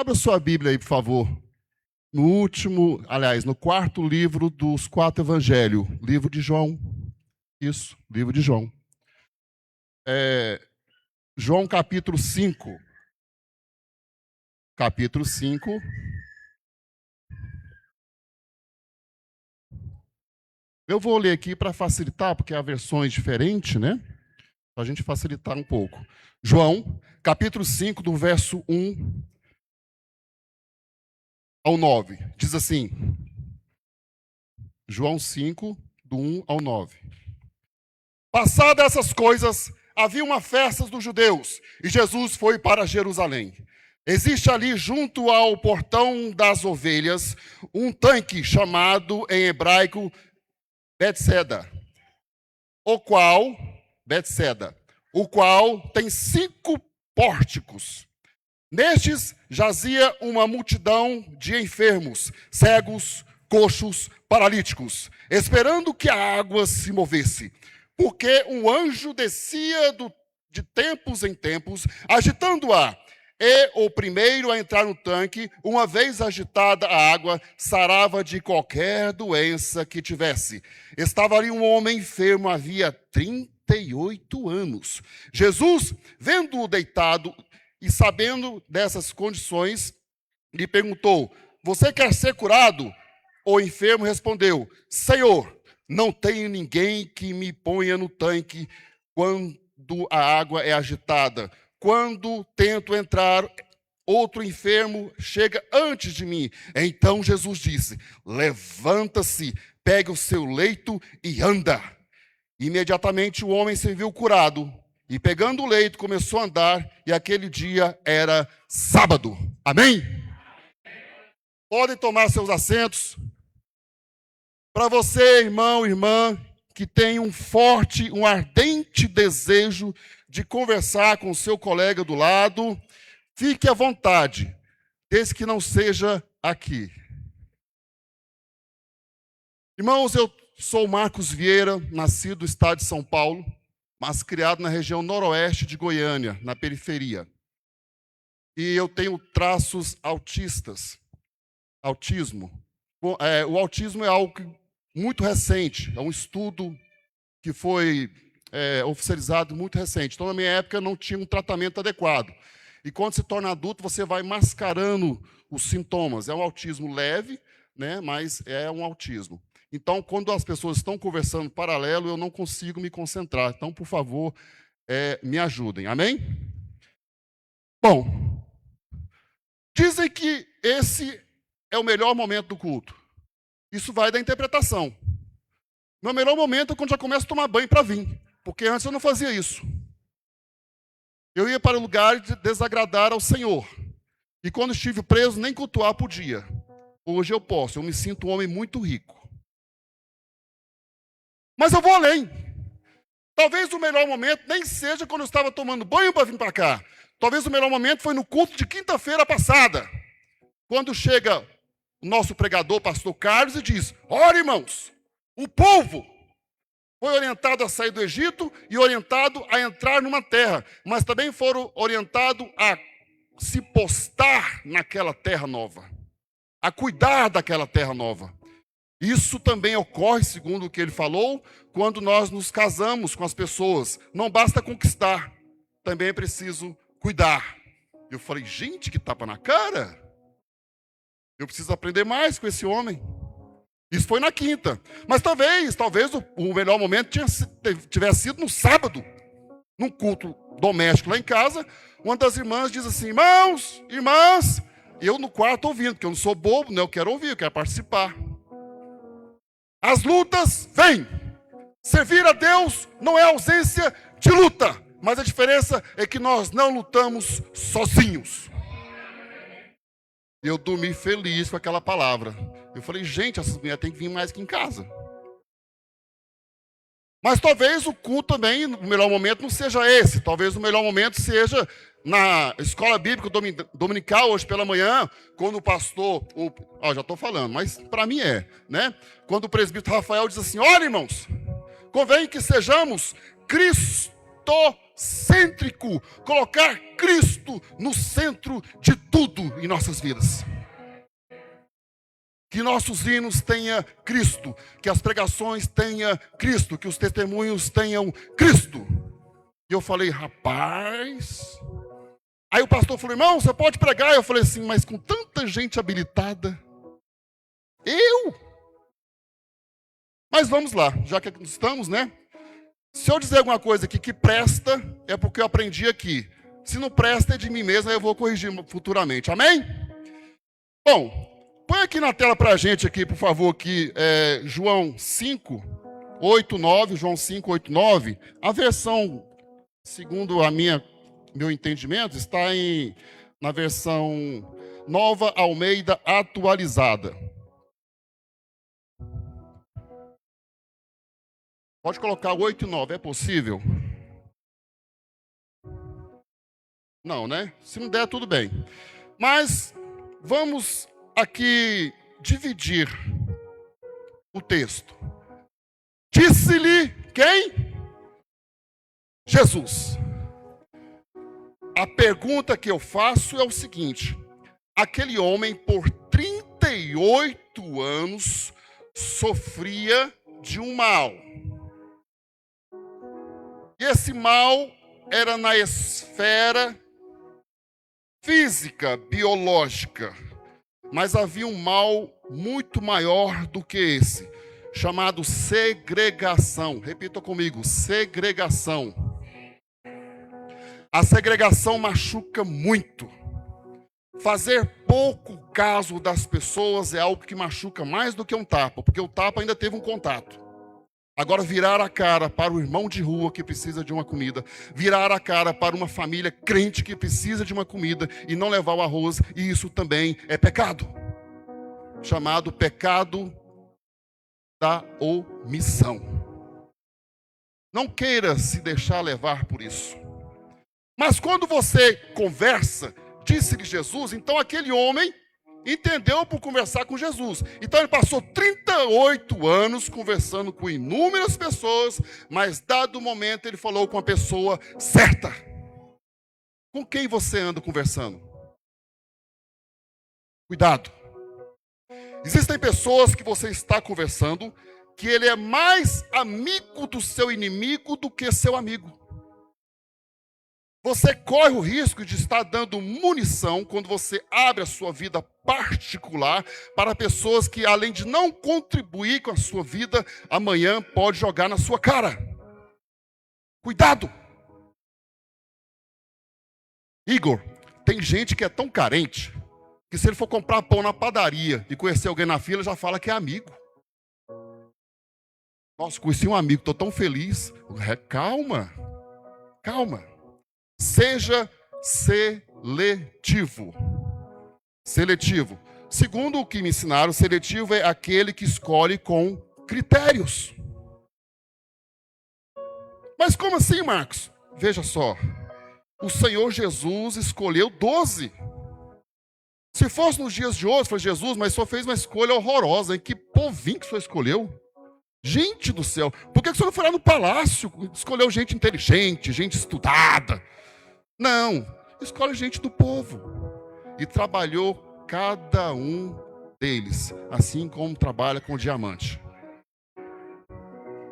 Abra sua Bíblia aí, por favor. No quarto livro dos 4 evangelhos, livro de João. Isso, livro de João. João capítulo 5. Capítulo 5. Eu vou ler aqui para facilitar, porque há versões diferentes, né? Para a gente facilitar um pouco. João, capítulo 5, do verso 1 ao 9. Diz assim. João 5, do 1 ao 9. Passadas essas coisas, havia uma festa dos judeus, e Jesus foi para Jerusalém. Existe ali, junto ao portão das ovelhas, um tanque chamado, em hebraico, Betseda, o qual tem 5 pórticos. Nestes jazia uma multidão de enfermos, cegos, coxos, paralíticos, esperando que a água se movesse, porque um anjo descia de tempos em tempos, agitando-a, e o primeiro a entrar no tanque, uma vez agitada a água, sarava de qualquer doença que tivesse. Estava ali um homem enfermo, havia 38 anos. Jesus, vendo-o deitado e sabendo dessas condições, lhe perguntou: você quer ser curado? O enfermo respondeu: Senhor, não tenho ninguém que me ponha no tanque quando a água é agitada. Quando tento entrar, outro enfermo chega antes de mim. Então Jesus disse: levanta-se, pega o seu leito e anda. Imediatamente o homem se viu curado, e pegando o leito começou a andar, e aquele dia era sábado. Amém? Podem tomar seus assentos. Para você, irmão, irmã, que tem um ardente desejo de conversar com o seu colega do lado, fique à vontade, desde que não seja aqui. Irmãos, eu sou Marcos Vieira, nascido no estado de São Paulo, mas criado na região noroeste de Goiânia, na periferia. E eu tenho traços autistas, autismo. O autismo é algo muito recente, é um estudo que foi oficializado muito recente. Então, na minha época, não tinha um tratamento adequado. E quando se torna adulto, você vai mascarando os sintomas. É um autismo leve, né, mas é um autismo. Então, quando as pessoas estão conversando paralelo, eu não consigo me concentrar. Então, por favor, me ajudem. Amém? Bom, dizem que esse é o melhor momento do culto. Isso vai da interpretação. Meu melhor momento é quando já começo a tomar banho para vir, porque antes eu não fazia isso. Eu ia para o lugar de desagradar ao Senhor. E quando estive preso, nem cultuar podia. Hoje eu posso, eu me sinto um homem muito rico. Mas eu vou além. Talvez o melhor momento nem seja quando eu estava tomando banho para vir para cá. Talvez o melhor momento foi no culto de quinta-feira passada, quando chega o nosso pregador, pastor Carlos, e diz: ora, irmãos, o povo foi orientado a sair do Egito e orientado a entrar numa terra, mas também foram orientados a se postar naquela terra nova, a cuidar daquela terra nova. Isso também ocorre, segundo o que ele falou, quando nós nos casamos com as pessoas. Não basta conquistar, também é preciso cuidar. Eu falei: gente, que tapa na cara! Eu preciso aprender mais com esse homem. Isso foi na quinta. Mas talvez o melhor momento tivesse sido no sábado, num culto doméstico lá em casa. Uma das irmãs diz assim: irmãos, irmãs, eu no quarto ouvindo, porque eu não sou bobo, né? Eu quero ouvir, eu quero participar. As lutas vêm. Servir a Deus não é ausência de luta, mas a diferença é que nós não lutamos sozinhos. Eu dormi feliz com aquela palavra. Eu falei: gente, essas mulheres têm que vir mais aqui em casa. Mas talvez o culto também, o melhor momento não seja esse. Talvez o melhor momento seja na escola bíblica dominical, hoje pela manhã, quando o pastor, já estou falando, mas para mim né? Quando o presbítero Rafael diz assim: olha, irmãos, convém que sejamos cristocêntricos. cristocêntrico, colocar Cristo no centro de tudo em nossas vidas. Que nossos hinos tenham Cristo, que as pregações tenham Cristo, que os testemunhos tenham Cristo. E eu falei, rapaz... Aí o pastor falou, irmão, você pode pregar? Eu falei assim, mas com tanta gente habilitada, eu? Mas vamos lá, já que estamos, né? Se eu dizer alguma coisa aqui que presta, é porque eu aprendi aqui. Se não presta, é de mim mesmo, aí eu vou corrigir futuramente, amém? Bom, põe aqui na tela pra gente aqui, por favor, aqui, João 5, 8, 9, João 5, 8, 9. A versão, segundo meu entendimento, está na versão Nova Almeida atualizada. Pode colocar 8 e 9, é possível? Não, né? Se não der, tudo bem. Mas vamos aqui dividir o texto. Disse-lhe quem? Jesus. A pergunta que eu faço é o seguinte: aquele homem por 38 anos sofria de um mal. E esse mal era na esfera física, biológica. Mas havia um mal muito maior do que esse, chamado segregação. Repita comigo, segregação. A segregação machuca muito. Fazer pouco caso das pessoas é algo que machuca mais do que um tapa, porque o tapa ainda teve um contato. Agora, virar a cara para o irmão de rua que precisa de uma comida, virar a cara para uma família crente que precisa de uma comida e não levar o arroz, e isso também é pecado. Chamado pecado da omissão. Não queira se deixar levar por isso. Mas quando você conversa, disse-lhe Jesus, então aquele homem entendeu por conversar com Jesus. Então ele passou 38 anos conversando com inúmeras pessoas, mas dado o momento ele falou com a pessoa certa. Com quem você anda conversando? Cuidado. Existem pessoas que você está conversando que ele é mais amigo do seu inimigo do que seu amigo. Você corre o risco de estar dando munição quando você abre a sua vida particular para pessoas que, além de não contribuir com a sua vida, amanhã pode jogar na sua cara. Cuidado! Igor, tem gente que é tão carente que se ele for comprar pão na padaria e conhecer alguém na fila, já fala que é amigo. Nossa, conheci um amigo, estou tão feliz. Calma, calma. Seja seletivo. Seletivo. Segundo o que me ensinaram, seletivo é aquele que escolhe com critérios. Mas como assim, Marcos? Veja só. O Senhor Jesus escolheu 12. Se fosse nos dias de hoje, foi Jesus, mas só fez uma escolha horrorosa. Que povinho que o senhor escolheu. Gente do céu. Por que o senhor não foi lá no palácio? Escolheu gente inteligente, gente estudada. Não, escolhe gente do povo. E trabalhou cada um deles, assim como trabalha com o diamante.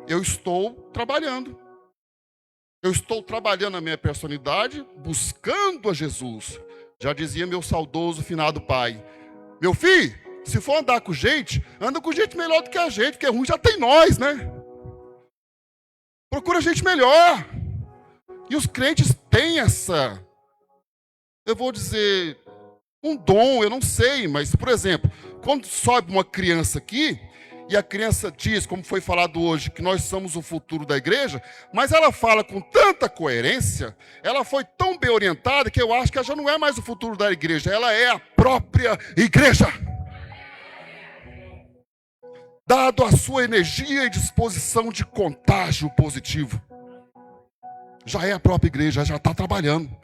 Eu estou trabalhando. Eu estou trabalhando a minha personalidade, buscando a Jesus. Já dizia meu saudoso finado pai. Meu filho, se for andar com gente, anda com gente melhor do que a gente, porque ruim já tem nós, né? Procura gente melhor. E os crentes têm essa, eu vou dizer, um dom, eu não sei, mas, por exemplo, quando sobe uma criança aqui, e a criança diz, como foi falado hoje, que nós somos o futuro da igreja, mas ela fala com tanta coerência, ela foi tão bem orientada, que eu acho que ela já não é mais o futuro da igreja, ela é a própria igreja. Dado a sua energia e disposição de contágio positivo. Já é a própria igreja, já está trabalhando,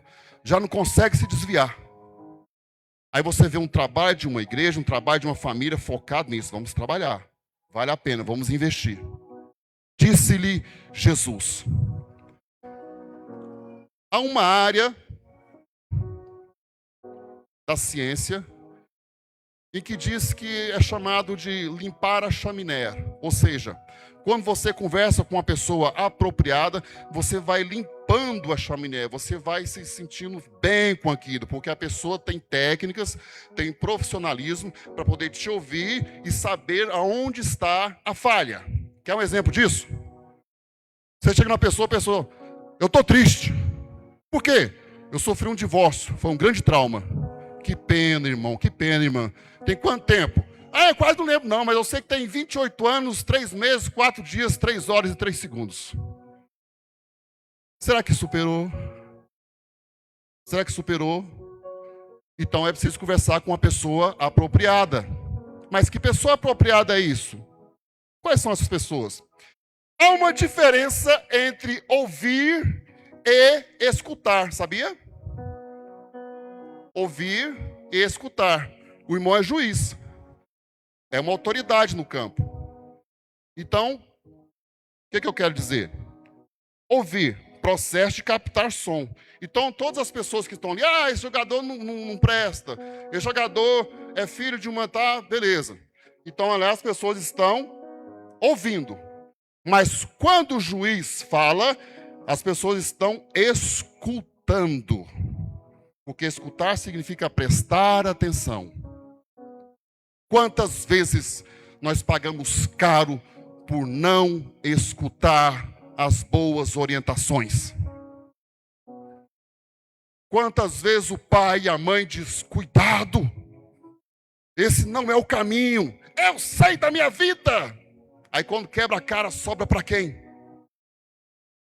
já não consegue se desviar. Aí você vê um trabalho de uma igreja, um trabalho de uma família focado nisso. Vamos trabalhar, vale a pena, vamos investir. Disse-lhe Jesus. Há uma área da ciência em que diz que é chamado de limpar a chaminé. Ou seja, quando você conversa com uma pessoa apropriada, você vai limpando a chaminé, você vai se sentindo bem com aquilo, porque a pessoa tem técnicas, tem profissionalismo para poder te ouvir e saber aonde está a falha. Quer um exemplo disso? Você chega na pessoa, eu estou triste. Por quê? Eu sofri um divórcio, foi um grande trauma. Que pena, irmão, que pena, irmã. Tem quanto tempo? Eu quase não lembro não, mas eu sei que tem 28 anos, 3 meses, 4 dias, 3 horas e 3 segundos. Será que superou? Será que superou? Então é preciso conversar com uma pessoa apropriada. Mas que pessoa apropriada é isso? Quais são essas pessoas? Há uma diferença entre ouvir e escutar, sabia? Ouvir e escutar. O irmão é juiz. É uma autoridade no campo. Então, o que eu quero dizer? Ouvir, processo de captar som. Então, todas as pessoas que estão ali, esse jogador não presta, esse jogador é filho de uma, tá, beleza. Então, aliás, as pessoas estão ouvindo. Mas quando o juiz fala, as pessoas estão escutando. Porque escutar significa prestar atenção. Quantas vezes nós pagamos caro por não escutar as boas orientações? Quantas vezes o pai e a mãe diz, cuidado, esse não é o caminho, eu sei da minha vida. Aí quando quebra a cara, sobra para quem?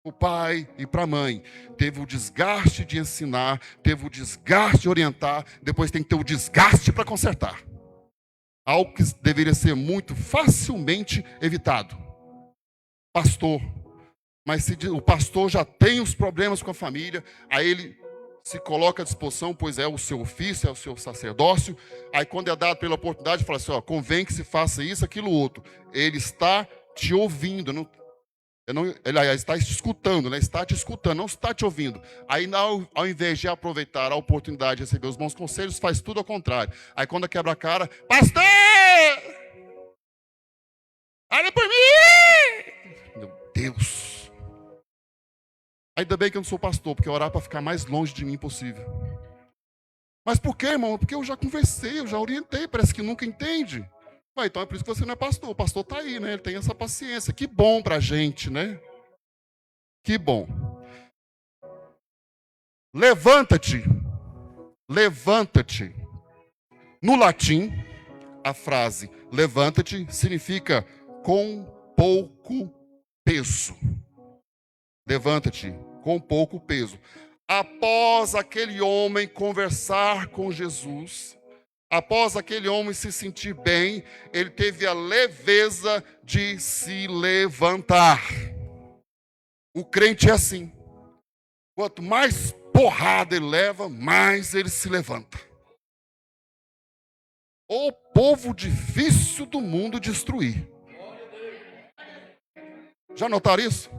O pai e para a mãe. Teve o desgaste de ensinar, teve o desgaste de orientar, depois tem que ter o desgaste para consertar. Algo que deveria ser muito facilmente evitado. Pastor. Mas se o pastor já tem os problemas com a família, aí ele se coloca à disposição, pois é o seu ofício, é o seu sacerdócio. Aí quando é dado pela oportunidade, fala assim, convém que se faça isso, aquilo, outro. Ele está te ouvindo, ele está te escutando, né? Está te escutando, não está te ouvindo. Aí, ao invés de aproveitar a oportunidade de receber os bons conselhos, faz tudo ao contrário. Aí, quando quebra a cara, pastor! Olha por mim! Meu Deus! Ainda bem que eu não sou pastor, porque orar para ficar mais longe de mim possível. Mas por quê, irmão? Porque eu já conversei, eu já orientei, parece que nunca entende. Então é por isso que você não é pastor. O pastor está aí, né? Ele tem essa paciência. Que bom para a gente, né? Que bom. Levanta-te. Levanta-te. No latim, a frase levanta-te significa com pouco peso. Levanta-te com pouco peso. Após aquele homem conversar com Jesus, após aquele homem se sentir bem, ele teve a leveza de se levantar. O crente é assim. Quanto mais porrada ele leva, mais ele se levanta. O povo difícil do mundo destruir. Já notaram isso?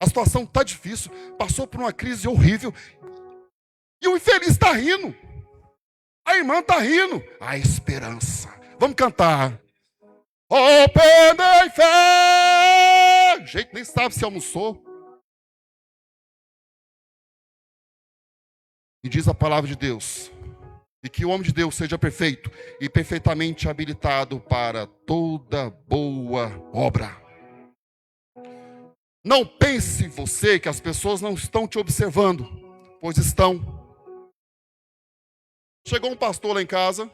A situação está difícil, passou por uma crise horrível, e o infeliz está rindo. A irmã está rindo. A esperança. Vamos cantar. Open fé. Gente, nem sabe se almoçou. E diz a palavra de Deus. E que o homem de Deus seja perfeito e perfeitamente habilitado para toda boa obra. Não pense você que as pessoas não estão te observando, pois estão. Chegou um pastor lá em casa,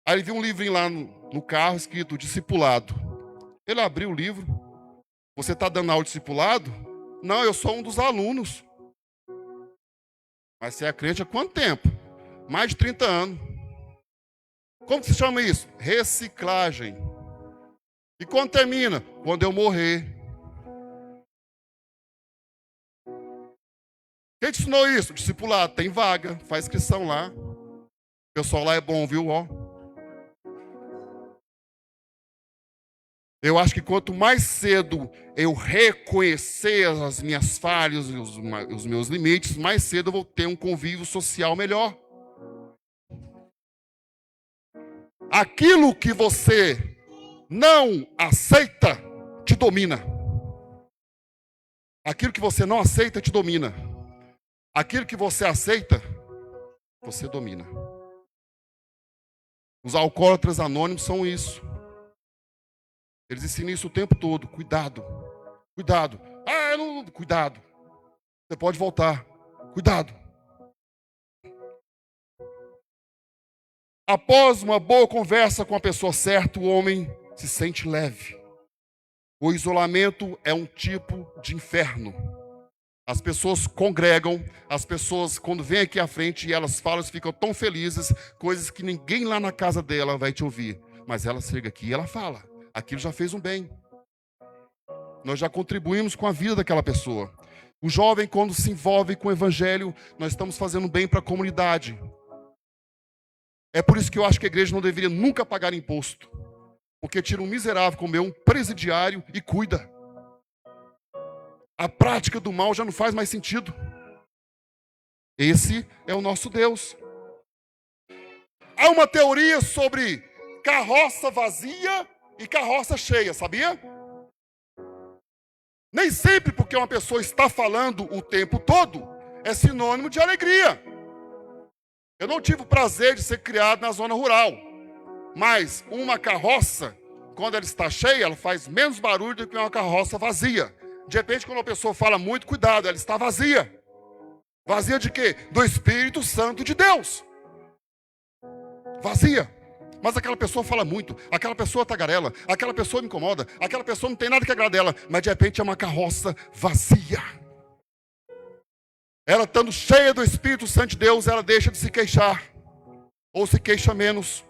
aí ele viu um livrinho lá no carro escrito discipulado. Ele abriu o livro. Você está dando aula de discipulado? Não, eu sou um dos alunos. Mas você é crente há quanto tempo? Mais de 30 anos. Como que se chama isso? Reciclagem. E quando termina? Quando eu morrer. Quem te ensinou isso? Discipulado. Tem vaga, faz inscrição lá. O pessoal lá é bom, viu? Eu acho que quanto mais cedo eu reconhecer as minhas falhas e os meus limites, mais cedo eu vou ter um convívio social melhor. Aquilo que você não aceita te domina. Aquilo que você não aceita te domina. Aquilo que você aceita, você domina. Os alcoólatras anônimos são isso. Eles ensinam isso o tempo todo. Cuidado. Cuidado. Cuidado. Você pode voltar. Cuidado. Após uma boa conversa com a pessoa certa, o homem se sente leve. O isolamento é um tipo de inferno. As pessoas congregam, as pessoas, quando vêm aqui à frente e elas falam, elas ficam tão felizes, coisas que ninguém lá na casa dela vai te ouvir. Mas ela chega aqui e ela fala. Aquilo já fez um bem. Nós já contribuímos com a vida daquela pessoa. O jovem, quando se envolve com o evangelho, nós estamos fazendo bem para a comunidade. É por isso que eu acho que a igreja não deveria nunca pagar imposto. Porque tira um miserável como eu, um presidiário, e cuida. A prática do mal já não faz mais sentido. Esse é o nosso Deus. Há uma teoria sobre carroça vazia e carroça cheia, sabia? Nem sempre porque uma pessoa está falando o tempo todo é sinônimo de alegria. Eu não tive o prazer de ser criado na zona rural, mas uma carroça, quando ela está cheia, ela faz menos barulho do que uma carroça vazia. De repente, quando a pessoa fala muito, cuidado, ela está vazia. Vazia de quê? Do Espírito Santo de Deus. Vazia. Mas aquela pessoa fala muito, aquela pessoa tagarela, aquela pessoa me incomoda, aquela pessoa não tem nada que agradar ela, mas de repente é uma carroça vazia. Ela estando cheia do Espírito Santo de Deus, ela deixa de se queixar, ou se queixa menos.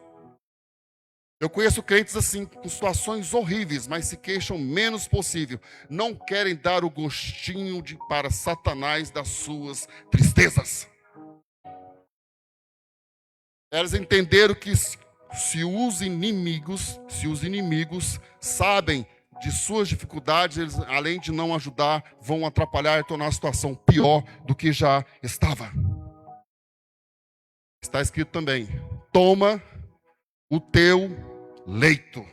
Eu conheço crentes assim, com situações horríveis, mas se queixam menos possível. Não querem dar o gostinho para Satanás das suas tristezas. Elas entenderam que se os inimigos sabem de suas dificuldades, eles, além de não ajudar, vão atrapalhar e tornar a situação pior do que já estava. Está escrito também: toma o teu leito.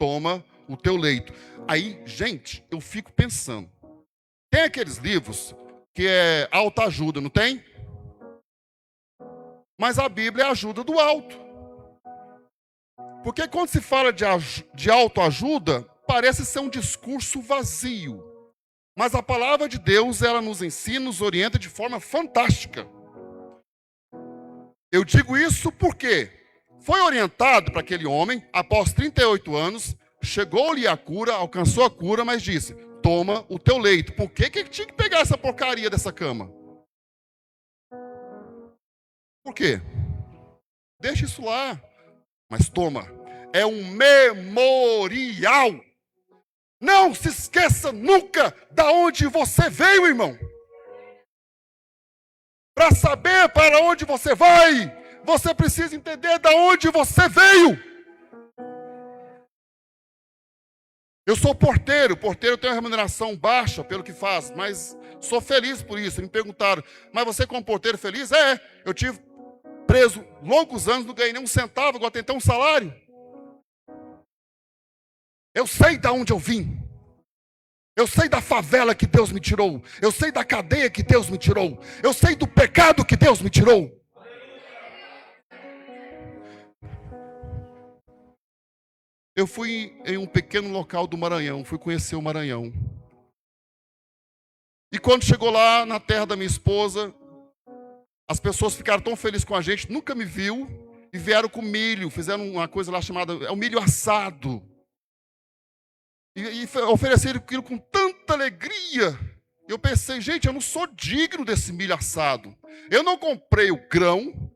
Toma o teu leito. Aí, gente, eu fico pensando. Tem aqueles livros que é autoajuda, não tem? Mas a Bíblia é a ajuda do alto. Porque quando se fala de autoajuda, parece ser um discurso vazio. Mas a palavra de Deus, ela nos ensina, nos orienta de forma fantástica. Eu digo isso porque foi orientado para aquele homem, após 38 anos, chegou-lhe a cura, alcançou a cura, mas disse: toma o teu leito. Por que ele tinha que pegar essa porcaria dessa cama? Por quê? Deixa isso lá. Mas toma, é um memorial. Não se esqueça nunca da onde você veio, irmão. Para saber para onde você vai, você precisa entender da onde você veio. Eu sou porteiro tem uma remuneração baixa pelo que faz, mas sou feliz por isso. Me perguntaram: mas você como porteiro feliz? Eu tive preso longos anos, não ganhei nem um centavo, agora tenho até um salário. Eu sei de onde eu vim. Eu sei da favela que Deus me tirou. Eu sei da cadeia que Deus me tirou. Eu sei do pecado que Deus me tirou. Eu fui em um pequeno local do Maranhão, fui conhecer o Maranhão. E quando chegou lá, na terra da minha esposa, as pessoas ficaram tão felizes com a gente, nunca me viu, e vieram com milho, fizeram uma coisa lá chamada, é o milho assado. E ofereceram aquilo com tanta alegria. Eu pensei, gente, eu não sou digno desse milho assado. Eu não comprei o grão,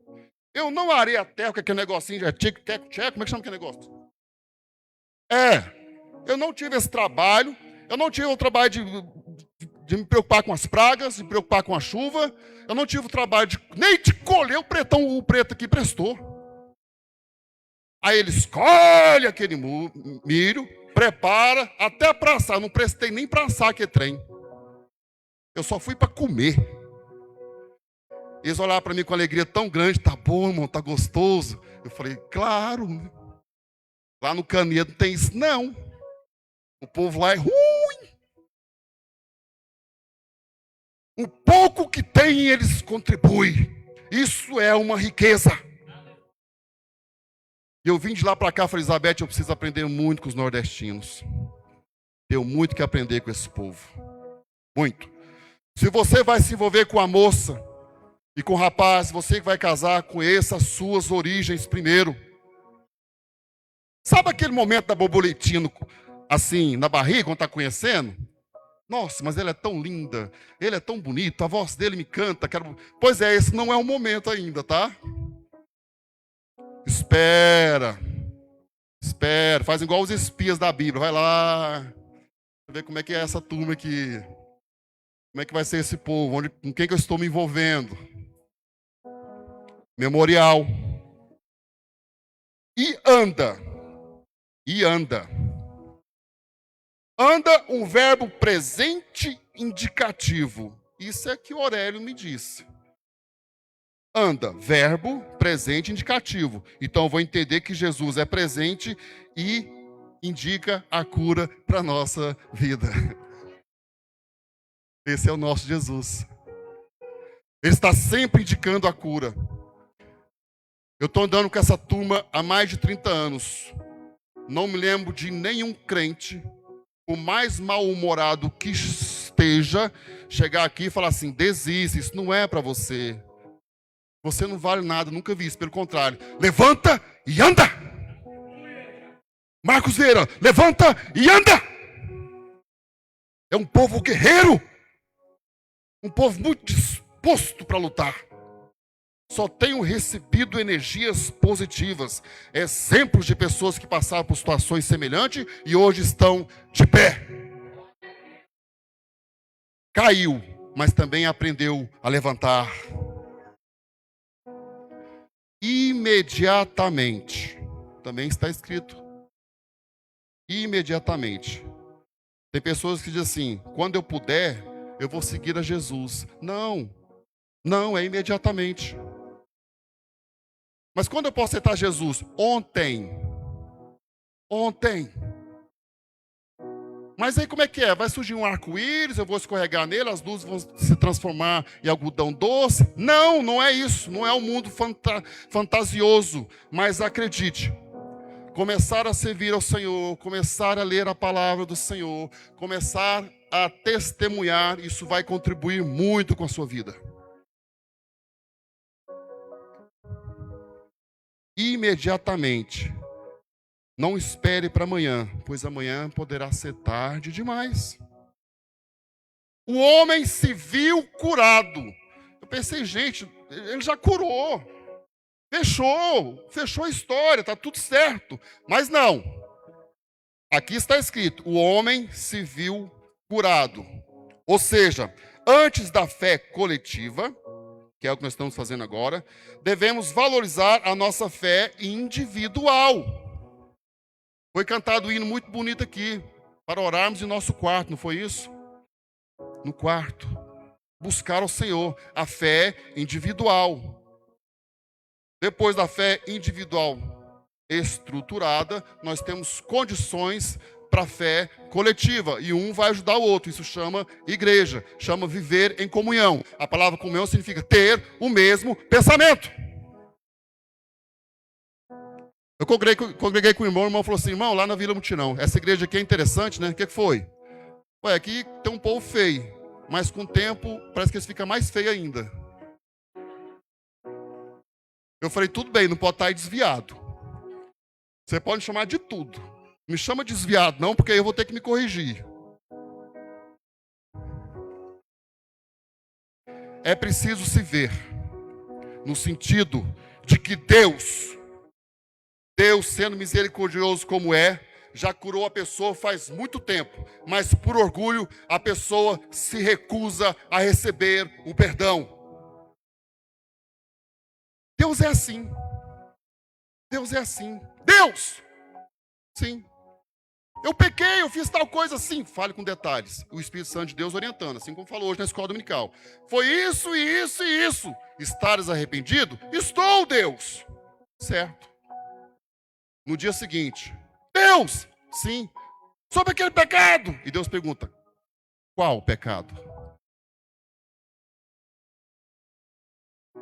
eu não arei a terra com aquele negocinho, como é que chama aquele negócio? Eu não tive esse trabalho, eu não tive o trabalho de me preocupar com as pragas, de me preocupar com a chuva, eu não tive o trabalho nem de colher o preto aqui prestou. Aí ele escolhe aquele milho, prepara, até para assar. Não prestei nem para assar aquele trem. Eu só fui para comer. Eles olharam para mim com alegria tão grande. Tá bom, irmão, tá gostoso. Eu falei, claro. Lá no Canedo não tem isso, não. O povo lá é ruim. O pouco que tem, eles contribuem. Isso é uma riqueza. E eu vim de lá para cá, falei, Elizabeth, eu preciso aprender muito com os nordestinos. Tenho muito que aprender com esse povo. Muito. Se você vai se envolver com a moça e com o rapaz, você que vai casar, conheça as suas origens primeiro. Sabe aquele momento da borboletinha, assim, na barriga, quando está conhecendo? Nossa, mas ela é tão linda, ele é tão bonito, a voz dele me canta. Pois é, esse não é o momento ainda, tá? Espera, faz igual os espias da Bíblia, vai lá, ver como é que é essa turma aqui, como é que vai ser esse povo, com quem que eu estou me envolvendo. Memorial. E anda. Anda um verbo presente indicativo. Isso é que o Aurélio me disse. Anda, verbo presente indicativo. Então eu vou entender que Jesus é presente e indica a cura para a nossa vida. Esse é o nosso Jesus. Ele está sempre indicando a cura. Eu estou andando com essa turma há mais de 30 anos. Não me lembro de nenhum crente, o mais mal-humorado que esteja, chegar aqui e falar assim, desiste, isso não é para você. Você não vale nada, nunca vi isso, pelo contrário. Levanta e anda! Marcos Vieira, levanta e anda! É um povo guerreiro, um povo muito disposto para lutar. Só tenho recebido energias positivas, exemplos de pessoas que passaram por situações semelhantes e hoje estão de pé. Caiu, mas também aprendeu a levantar. Imediatamente, também está escrito. Imediatamente. Tem pessoas que dizem assim, quando eu puder, eu vou seguir a Jesus. Não, é imediatamente. Mas quando eu posso aceitar Jesus? Ontem. Mas aí como é que é? Vai surgir um arco-íris, eu vou escorregar nele, as luzes vão se transformar em algodão doce? Não é isso. Não é um mundo fantasioso. Mas acredite, começar a servir ao Senhor, começar a ler a palavra do Senhor, começar a testemunhar, isso vai contribuir muito com a sua vida. Imediatamente. Não espere para amanhã, pois amanhã poderá ser tarde demais. O homem se viu curado. Eu pensei, gente, ele já curou. Fechou a história, está tudo certo. Mas não. Aqui está escrito, o homem se viu curado. Ou seja, antes da fé coletiva, que é o que nós estamos fazendo agora, devemos valorizar a nossa fé individual. Foi cantado um hino muito bonito aqui, para orarmos em nosso quarto, não foi isso? No quarto. Buscar ao Senhor, a fé individual. Depois da fé individual estruturada, nós temos condições para a fé coletiva, e um vai ajudar o outro. Isso chama igreja, chama viver em comunhão. A palavra comunhão significa ter o mesmo pensamento. Eu congreguei com o irmão falou assim, irmão, lá na Vila Mutirão, essa igreja aqui é interessante, né? O que foi? Ué, aqui tem um povo feio, mas com o tempo parece que eles ficam mais feios ainda. Eu falei, tudo bem, não pode estar aí desviado. Você pode chamar de tudo. Me chama de desviado não, porque aí eu vou ter que me corrigir. É preciso se ver, no sentido de que Deus, sendo misericordioso como é, já curou a pessoa faz muito tempo, mas por orgulho a pessoa se recusa a receber o perdão. Deus é assim. Deus é assim. Deus! Sim. Eu pequei, eu fiz tal coisa assim. Fale com detalhes. O Espírito Santo de Deus orientando, assim como falou hoje na escola dominical. Foi isso, e isso e isso. Estares arrependido? Estou, Deus. Certo. No dia seguinte, Deus! Sim. Sobre aquele pecado. E Deus pergunta, qual pecado?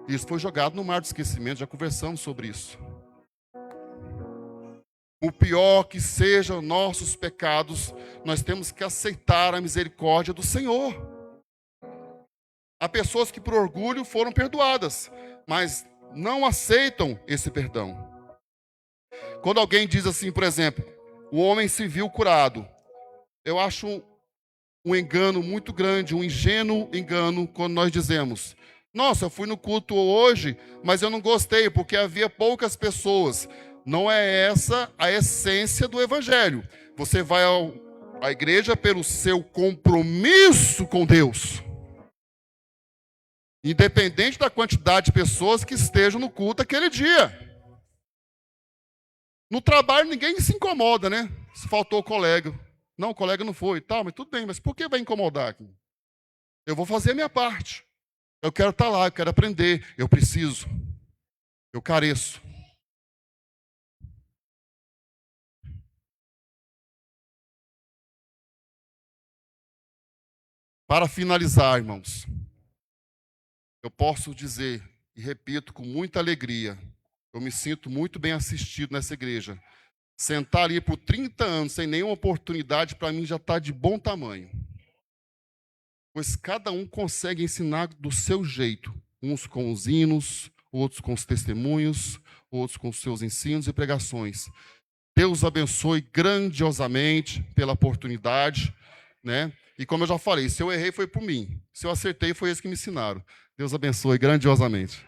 Isso foi jogado no mar do esquecimento, já conversamos sobre isso. O pior que sejam nossos pecados, nós temos que aceitar a misericórdia do Senhor. Há pessoas que por orgulho foram perdoadas, mas não aceitam esse perdão. Quando alguém diz assim, por exemplo, o homem se viu curado, eu acho um engano muito grande, um ingênuo engano, quando nós dizemos, nossa, eu fui no culto hoje, mas eu não gostei, porque havia poucas pessoas. Não é essa a essência do Evangelho. Você vai à igreja pelo seu compromisso com Deus. Independente da quantidade de pessoas que estejam no culto aquele dia. No trabalho ninguém se incomoda, né? Se faltou o colega. Não, o colega não foi, tal, mas tudo bem, mas por que vai incomodar aqui? Eu vou fazer a minha parte. Eu quero estar lá, eu quero aprender, eu preciso. Eu careço. Para finalizar, irmãos, eu posso dizer, e repito com muita alegria, eu me sinto muito bem assistido nessa igreja. Sentar ali por 30 anos sem nenhuma oportunidade, para mim já está de bom tamanho. Pois cada um consegue ensinar do seu jeito, uns com os hinos, outros com os testemunhos, outros com os seus ensinos e pregações. Deus abençoe grandiosamente pela oportunidade, né? E como eu já falei, se eu errei foi por mim, se eu acertei foi eles que me ensinaram. Deus abençoe grandiosamente.